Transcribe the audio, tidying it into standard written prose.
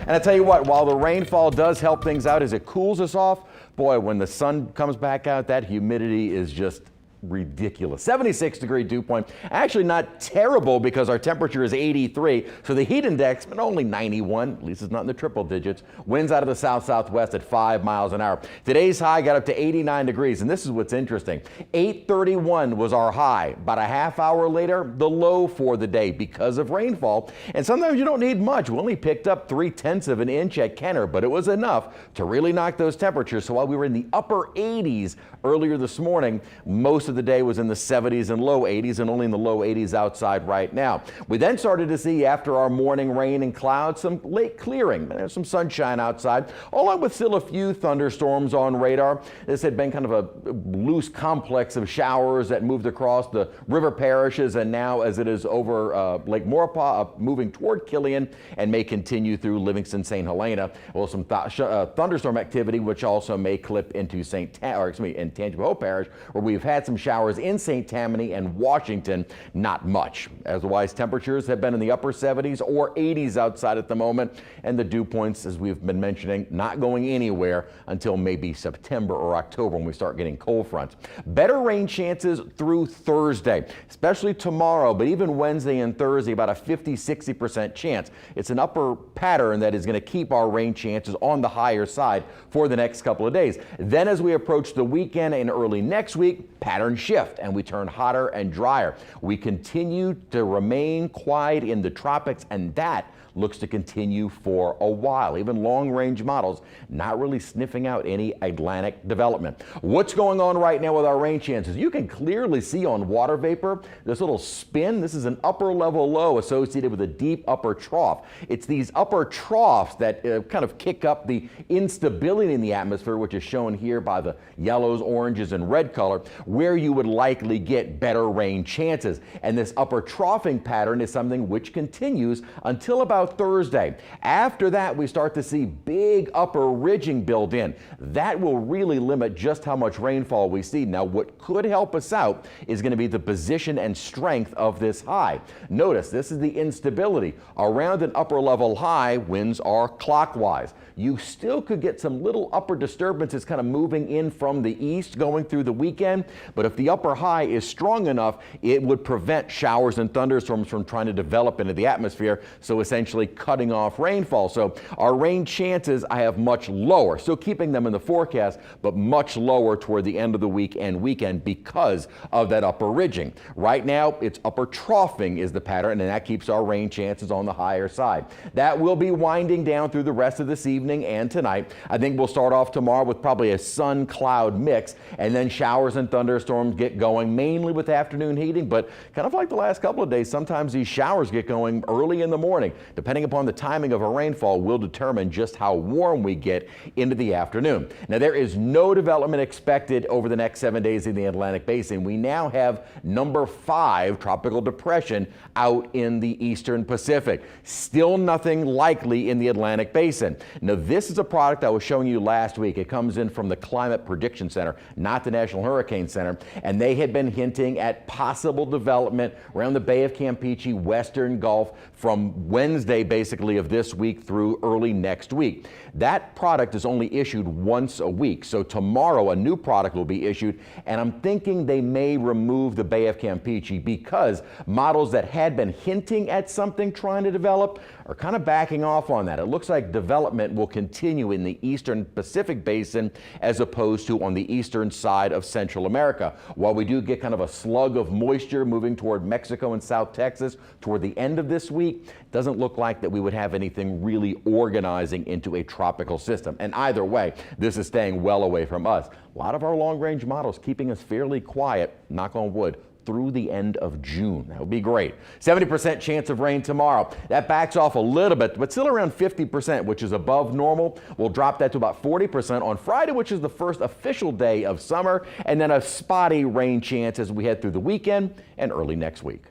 And I tell you what, while the rainfall does help things out as it cools us off, boy, when the sun comes back out, that humidity is just ridiculous. 76-degree dew point. Actually not terrible because our temperature is 83, so the heat index, but only 91. At least it's not in the triple digits. Winds out of the south-southwest at 5 miles an hour. Today's high got up to 89 degrees, and this is what's interesting. 8:31 was our high. About a half hour later, the low for the day because of rainfall. And sometimes you don't need much. We only picked up 3/10 of an inch at Kenner, but it was enough to really knock those temperatures. So while we were in the upper 80s earlier this morning, most of the day was in the 70s and low 80s, and only in the low 80s outside right now. We then started to see, after our morning rain and clouds, some late clearing. There's some sunshine outside, along with still a few thunderstorms on radar. This had been kind of a loose complex of showers that moved across the river parishes, and now as it is over Lake Maurepas, moving toward Killian, and may continue through Livingston, St. Helena. Well, some thunderstorm activity, which also may clip into in Tangipahoa Parish, where we've had some showers in St. Tammany and Washington. Not much. Otherwise, temperatures have been in the upper 70s or 80s outside at the moment, and the dew points, as we've been mentioning, not going anywhere until maybe September or October when we start getting cold fronts. Better rain chances through Thursday, especially tomorrow, but even Wednesday and Thursday, about a 50-60% chance. It's an upper pattern that is going to keep our rain chances on the higher side for the next couple of days. Then as we approach the weekend and early next week, pattern shift and we turn hotter and drier. We continue to remain quiet in the tropics, and that looks to continue for a while. Even long-range models not really sniffing out any Atlantic development. What's going on right now with our rain chances? You can clearly see on water vapor this little spin. This is an upper level low associated with a deep upper trough. It's these upper troughs that kind of kick up the instability in the atmosphere, which is shown here by the yellows, oranges, and red color, where you would likely get better rain chances. And this upper troughing pattern is something which continues until about Thursday. After that, we start to see big upper ridging build in. That will really limit just how much rainfall we see. Now, what could help us out is going to be the position and strength of this high. Notice this is the instability. Around an upper level high, winds are clockwise. You still could get some little upper disturbances kind of moving in from the east going through the weekend, but if the upper high is strong enough, it would prevent showers and thunderstorms from trying to develop into the atmosphere, so essentially cutting off rainfall. So our rain chances I have much lower, still keeping them in the forecast, but much lower toward the end of the week and weekend because of that upper ridging. Right now, it's upper troughing is the pattern, and that keeps our rain chances on the higher side. That will be winding down through the rest of this evening and tonight. I think we'll start off tomorrow with probably a sun-cloud mix, and then showers and thunderstorms get going, mainly with afternoon heating, but kind of like the last couple of days, sometimes these showers get going early in the morning. Depending upon the timing of a rainfall will determine just how warm we get into the afternoon. Now, there is no development expected over the next 7 days in the Atlantic Basin. We now have number 5 tropical depression out in the eastern Pacific. Still nothing likely in the Atlantic Basin. Now, this is a product I was showing you last week. It comes in from the Climate Prediction Center, not the National Hurricane Center, and they had been hinting at possible development around the Bay of Campeche, Western Gulf from Wednesday basically of this week through early next week. That product is only issued once a week, so tomorrow a new product will be issued, and I'm thinking they may remove the Bay of Campeche because models that had been hinting at something trying to develop are kind of backing off on that. It looks like development will continue in the eastern Pacific Basin as opposed to on the eastern side of Central America. While we do get kind of a slug of moisture moving toward Mexico and South Texas toward the end of this week, it doesn't look like that we would have anything really organizing into a tropical system. And either way, this is staying well away from us. A lot of our long-range models keeping us fairly quiet, knock on wood, through the end of June. That would be great. 70% chance of rain tomorrow. That backs off a little bit, but still around 50%, which is above normal. We'll drop that to about 40% on Friday, which is the first official day of summer, and then a spotty rain chance as we head through the weekend and early next week.